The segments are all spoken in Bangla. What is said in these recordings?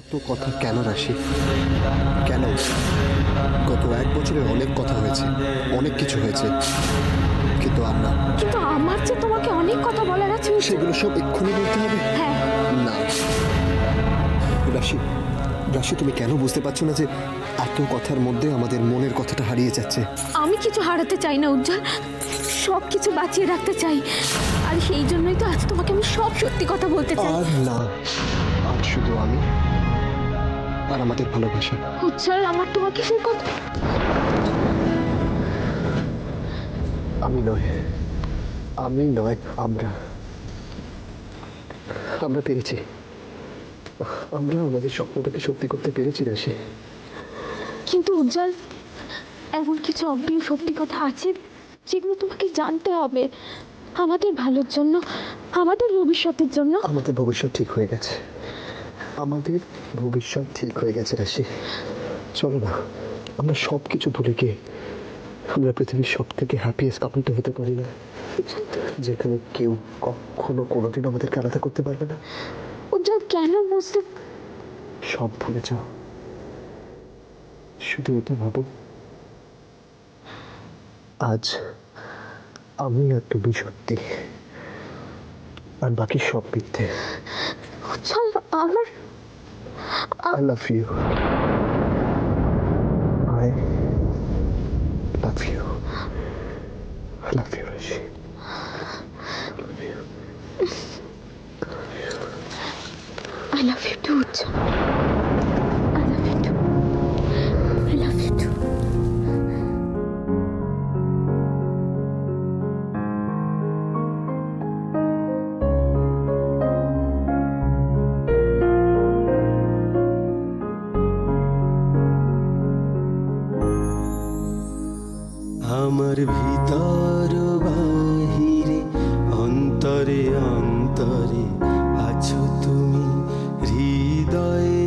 এত কথা কেন রাশি? কেন? গত 1 বছরে অনেক কথা হয়েছে, অনেক কিছু হয়েছে, কিন্তু আর না। কিন্তু আমার যে তোমাকে অনেক কথা বলার আছে। সেগুলো সব এক্ষুনি বলতে হবে? হ্যাঁ। না রাশি, রাশি তুমি কেন বুঝতে পারছো না যে এত কথার মধ্যে আমাদের মনের কথাটা হারিয়ে যাচ্ছে? আমি কিছু হারাতে চাই না উজ্জ্বল, সব কিছু বাঁচিয়ে রাখতে চাই। আর সেই জন্যই তো আজ তোমাকে আমি সব সত্যি কথা বলতে চাই। আর না, আর শুধু আমি আর আমাদের ভালোবাসা। উজ্জ্বল, আমার তোমাকে সেই কথা। আমি নয়, আমি নয়, আমরা আমরা পেরেছি। আমরা আমাদের স্বপ্নটাকে সত্যি করতে পেরেছি রাশি। কিন্তু উজ্জ্বল, এমন কিছু অগ্রিম সত্যি কথা আছে যেগুলো তোমাকে জানতে হবে, আমাদের ভালোর জন্য, আমাদের ভবিষ্যতের জন্য। আমাদের ভবিষ্যৎ ঠিক হয়ে গেছে, আমাদের ভবিষ্যৎ ঠিক হয়ে গেছে রাশি। চলো না, আমরা সব কিছু ভুলে গিয়ে আমরা পৃথিবীর সব থেকে হ্যাপিয়েস্ট কাপলটা হতে পারি না, যেখানে কেউ কখনো কোনোদিন আমাদেরকে আলাদা করতে পারবে না। উজ্জ্বল, কেন বুঝতে। সব ভুলে যাও, শুধু এটা ভাবো, আজ আমি আর তুমি সত্যি, আর বাকি সব মিথ্যে। উজ্জ্বল, আমার। I love you. I love you. I love you, Rashi. I love you. I love you too, Ujjwal. I love you too. I love you too. আমার ভিতর বাহিরে অন্তরে অন্তরে আছো তুমি, হৃদয়ে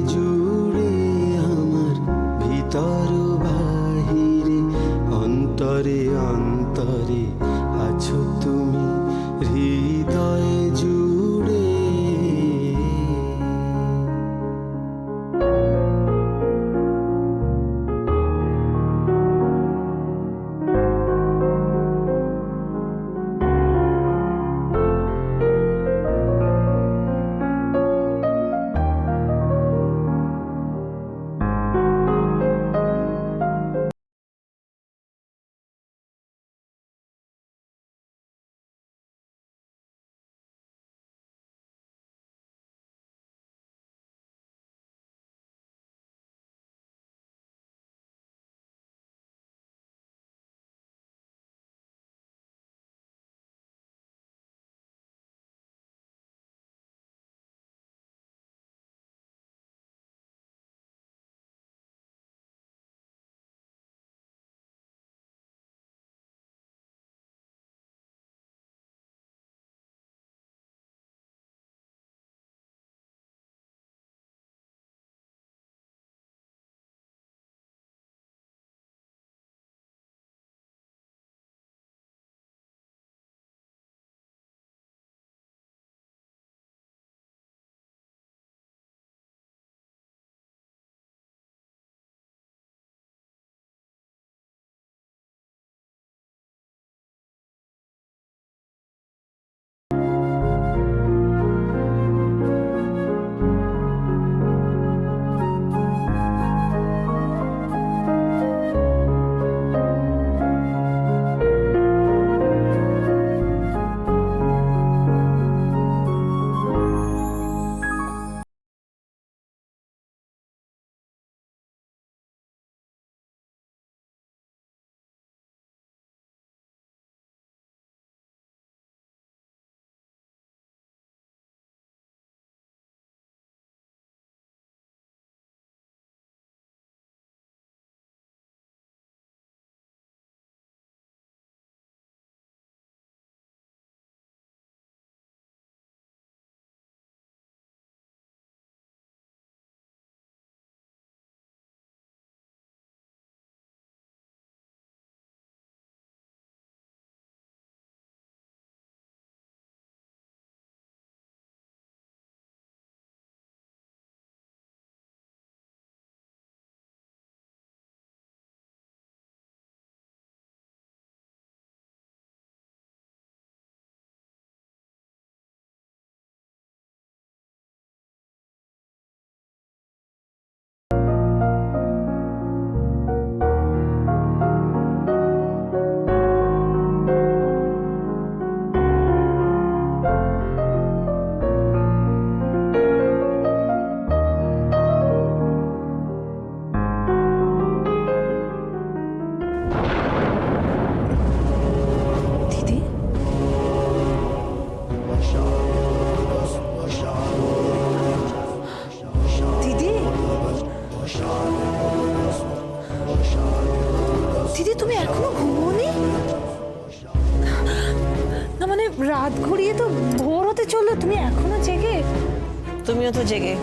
তুমিও তো জেগে।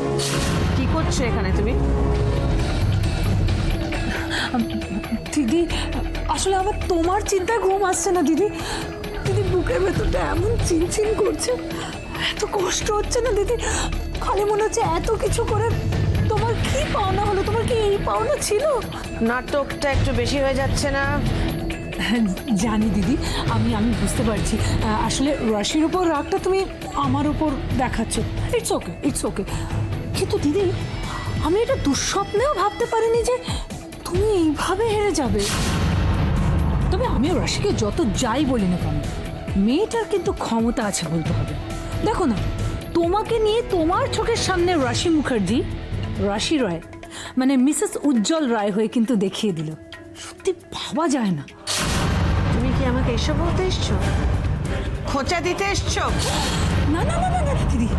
কি করছো এখানে তুমি? দিদি আসলে আমার তোমার চিন্তায় ঘুম আসছে না দিদি। দিদি বুকের ভেতরটা এমন চিনচিন করছে, এত কষ্ট হচ্ছে না দিদি। খালি মনে হচ্ছে এত কিছু করে তোমার কি পাওনা হলো, তোমার কি এই পাওনা ছিল? নাটকটা একটু বেশি হয়ে যাচ্ছে না? জানি দিদি, আমি বুঝতে পারছি। আসলে রাশির উপর রাগটা তুমি আমার উপর দেখাচ্ছ। It's okay, it's okay. কিন্তু দিদি আমি এটা দুঃস্বপ্নেও ভাবতে পারিনি যে তুমি এইভাবে হেরে যাবে। তবে আমিও রাশিকে যত যাই বলি না কেন, মেয়েটার কিন্তু ক্ষমতা আছে বলতে হবে। দেখো না, তোমাকে নিয়ে তোমার চোখের সামনে রাশি মুখার্জি, রাশি রায় মানে মিসেস উজ্জ্বল রায় হয়ে কিন্তু দেখিয়ে দিল। সত্যি ভাবা যায় না। তুমি কি আমাকে এসব বলতে এসছো? খোঁচা দিতে এসছো? না না না না না দিদি,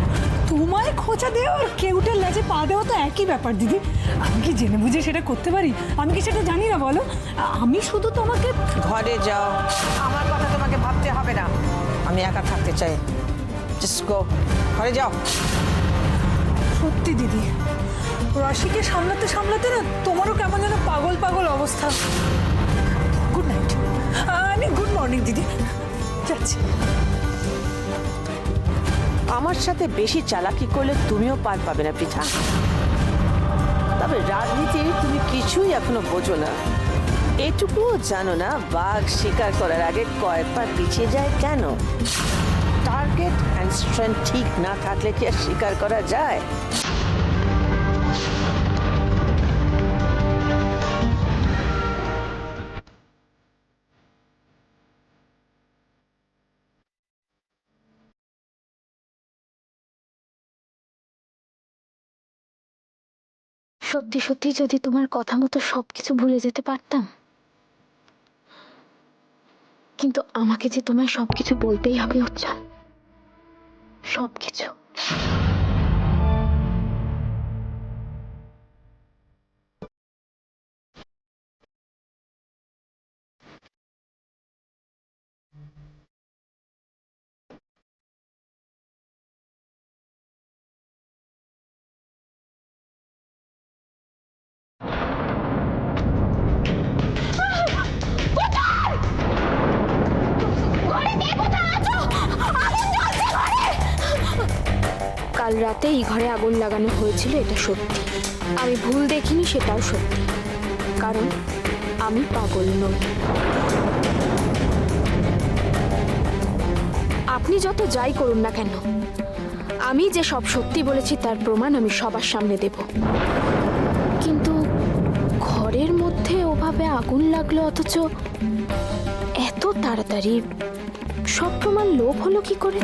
তোমায় খোঁচা দেওয়া আর কেউটার লাজে পা দেওয়া তো একই ব্যাপার দিদি। আমি কি জেনে বুঝে সেটা করতে পারি? আমি কি সেটা জানি না বলো? আমি শুধু তোমাকে ঘরে যাও, আমার কথা তোমাকে ভাবতে হবে না। আমি একা থাকতে চাই। জাস্ট গো, ঘরে যাও। সত্যি দিদি, রাশিকে সামলাতে সামলাতে না তোমারও কেমন যেন পাগল পাগল অবস্থা। গুড নাইট, গুড মর্নিং দিদি, যাচ্ছি। আমার সাথে বেশি চালাকি করলে তুমিও পার পাবে না পৃথা। তবে রাজনীতির তুমি কিছুই এখনো বোঝো না। এটুকুও জানো না বাঘ শিকার করার আগে কয়েকবার পিছিয়ে যায় কেন? টার্গেট অ্যান্ড স্ট্রেন্থ ঠিক না থাকলে কি আর শিকার করা যায়? সত্যি সত্যি যদি তোমার কথা মতো সবকিছু ভুলে যেতে পারতাম, কিন্তু আমাকে যে তোমায় সবকিছু বলতেই হবে উজ্জ্বল, সবকিছু। কাল রাতে এই ঘরে আগুন লাগানো হয়েছিল, এটা সত্যি। আমি ভুল দেখিনি, সেটাও সত্যি। কারণ আমি পাগল নই। আপনি যত যাই করুন না কেন, আমি যে সব সত্যি বলেছি তার প্রমাণ আমি সবার সামনে দেব। কিন্তু ঘরের মধ্যে ওভাবে আগুন লাগলো, অথচ এত তাড়াতাড়ি সব প্রমাণ লোপ হলো কি করে?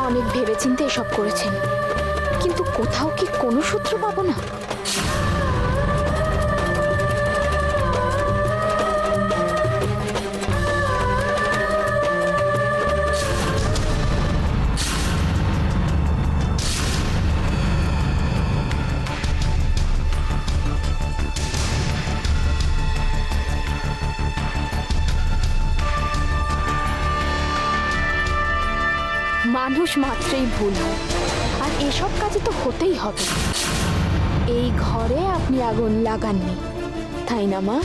অনেক ভেবেচিন্তে এসব করেছেন, কিন্তু কোথাও কি কোনো সূত্র পাবো না? মানুষ মাত্রই ভুল হয়, আর এসব কাজে তো হতেই হবে। এই ঘরে আপনি আগুন লাগাননি, তাই না মা?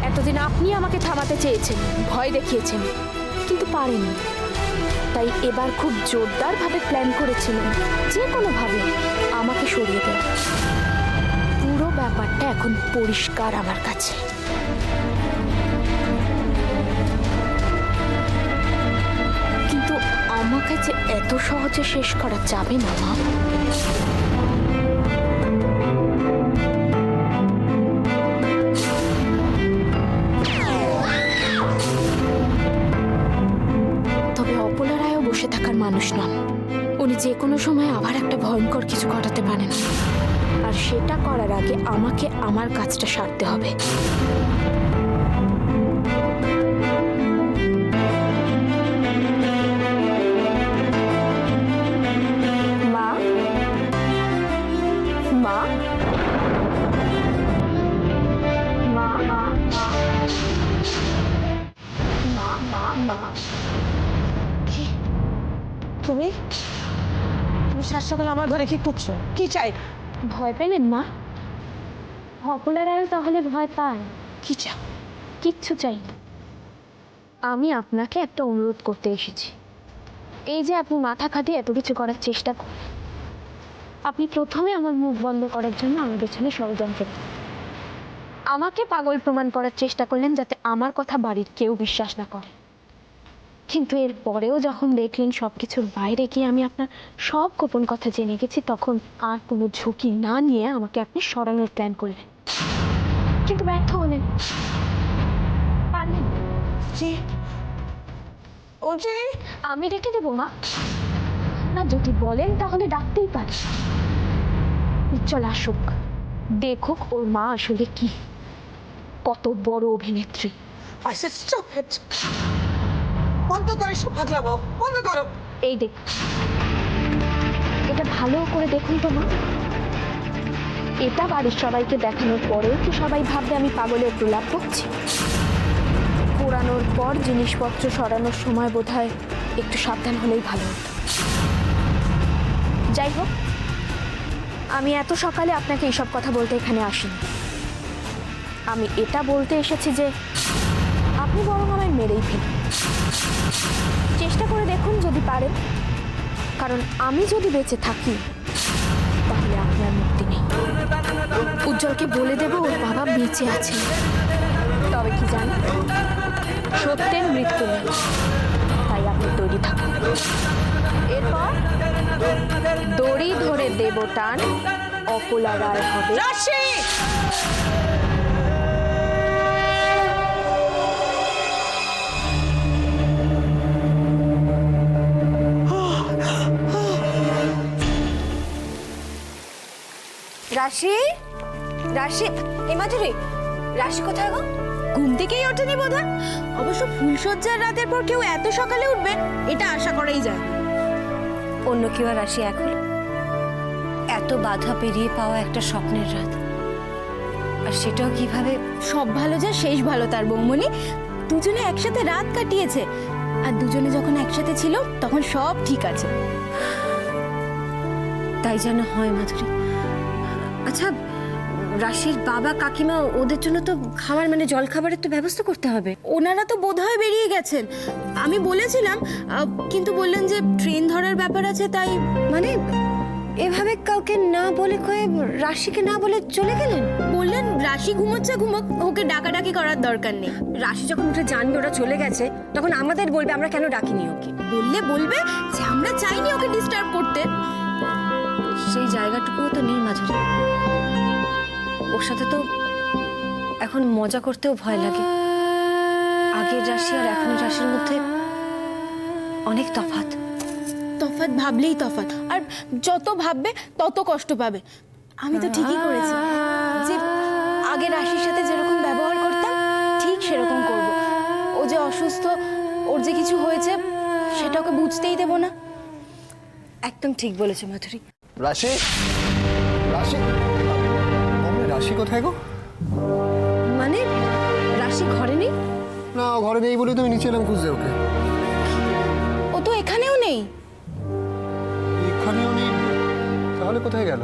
এতদিন আপনি আমাকে থামাতে চেয়েছেন, ভয় দেখিয়েছেন, কিন্তু পারেননি। তাই এবার খুব জোরদারভাবে প্ল্যান করেছিলেন যে কোনোভাবে আমাকে সরিয়ে দেন। পুরো ব্যাপারটা এখন পরিষ্কার আমার কাছে। কিন্তু আমাকে যে এত সহজে শেষ করা যাবে না মা। তবে অপলা রায় উনি যে কোনো সময় আবার একটা ভয়ঙ্কর কিছু ঘটাতে পারেন, আর সেটা করার আগে আমাকে আমার কাজটা সারতে হবে। মা, মা, মা, মা, মা, মা, মা, মা। তুমি তুমি সাত সকালে আমার ঘরে কি করছো? কি চাই? ভয় পেলেন মা? অপলারাও তাহলে ভয় পায়? কি চাও? কিচ্ছু চাই না। আমি আপনাকে একটা অনুরোধ করতে এসেছি। এই যে আপনি মাথা খাটিয়ে এত কিছু করার চেষ্টা করেন, আপনি প্রথমে আমার মুখ বন্ধ করার জন্য আমার পেছনে ষড়যন্ত্র করলেন। আমাকে পাগল প্রমাণ করার চেষ্টা করলেন যাতে আমার কথা বাড়ির কেউ বিশ্বাস না করে। কিন্তু এর পরেও যখন দেখলেন সব কিছুর বাইরে গিয়ে আমি আপনার সব গোপন কথা জেনে গেছি, তখন আর কোনো ঝুঁকি না নিয়ে আমাকে আপনি সরানোর প্ল্যান করলেন, কিন্তু ব্যর্থ হলেন। পারলেন না। জি ও জি, আমি ডেকে দেবো মা? না, যদি বলেন তাহলে ডাকতেই পারি। চল আসুক, দেখুক ওর মা আসলে কি, কত বড় অভিনেত্রী। I said stop it. বন্ধ করো সব পাগলামো, বন্ধ করো। এই দেখ, এটা ভালো করে দেখুন তো মা। এটা বাড়ির সবাইকে দেখানোর পরেও কি সবাই ভাববে আমি পাগলের প্রলাপ করছি? পোড়ানোর পর জিনিসপত্র সরানোর সময় বোধহয় একটু সাবধান হলেই ভালো হতো। যাই হোক, আমি এত সকালে আপনাকে এইসব কথা বলতে এখানে আসিনি। আমি এটা বলতে এসেছি যে আপনি বরং আমায় মেরেই ফেলুন। চেষ্টা করে দেখুন যদি পারেন, কারণ আমি যদি বেঁচে থাকি তাহলে আপনার মুক্তি নেই। উজ্জ্বলকে বলে দেব ওর বাবা বেঁচে আছে, তবে কি জানেন, সত্যের মৃত্যু নেই। তাই আপনি তৈরি থাকুন। এরপর দড়ি ধরে দেব টান, অপলা রায় হবে রাশি! রাশি, রাশি, এই মাধুরী, রাশি কোথায় গো? ঘুম থেকেই ওঠেনি বোধহয়। অবশ্য ফুলসজ্জার রাতের পর কেউ এত সকালে উঠবে এটা আশা করাই যায় না। অন্য কেউ আর রাশি এখন এত বাধা পেরিয়ে পাওয়া একটা স্বপ্নের রাত, আর সেটাও কিভাবে? সব ভালো যা শেষ ভালো তার বৌমনি। দুজনে একসাথে রাত কাটিয়েছে, আর দুজনে যখন একসাথে ছিল তখন সব ঠিক আছে। তাই যেন হয় মাধুরী। আচ্ছা, রাশির বাবা কাকিমা ওদের জন্য তো খাবার মানে জল খাবারের তো ব্যবস্থা করতে হবে। ওনারা তো বোধহয় বেরিয়ে গেছেন, আমি বলেছিলাম, কিন্তু বললেন যে ট্রেন ধরার ব্যাপার আছে তাই। মানে এভাবে কাউকে না বলে কয়ে রাশিকে না বলে চলে গেলেন? বললেন রাশি ঘুমোচ্ছে ঘুমোক, ওকে ডাকাডাকি করার দরকার নেই। রাশি যখন উঠে জানবে ওরা চলে গেছে, তখন আমাদের বলবে আমরা কেন ডাকিনি ওকে। বললে বলবে যে আমরা চাইনি ওকে ডিস্টার্ব করতে। সেই জায়গাটুকুও তো নেই মাধুরী। ওর সাথে তো এখন মজা করতেও ভয় লাগে। আগের রাশি আর এখনের রাশির মধ্যে অনেক তফাৎ। তফাৎ ভাবলেই তফাৎ, আর যত ভাববে তত কষ্ট পাবে। আমি তো ঠিকই করেছি যে আগে রাশির সাথে যেরকম ব্যবহার করতাম ঠিক সেরকম করব। ও যে অসুস্থ, ওর যে কিছু হয়েছে সেটা ওকে বুঝতেই দেব না। একদম ঠিক বলেছে মাধুরী। রাশি, রাশি, রাশি কোথায় গো? মানে রাশি ঘরে নেই? না, ঘরে নেই বলে তো আমি নিচে এলাম খুঁজতে ওকে। ও তো এখানেও নেই। এখানেও নেই, তাহলে কোথায় গেল?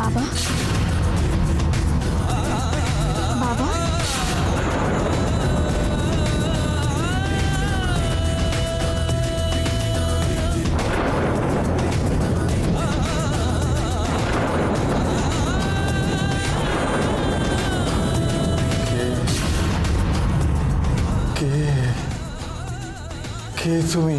বাবা বাবা কে তুমি?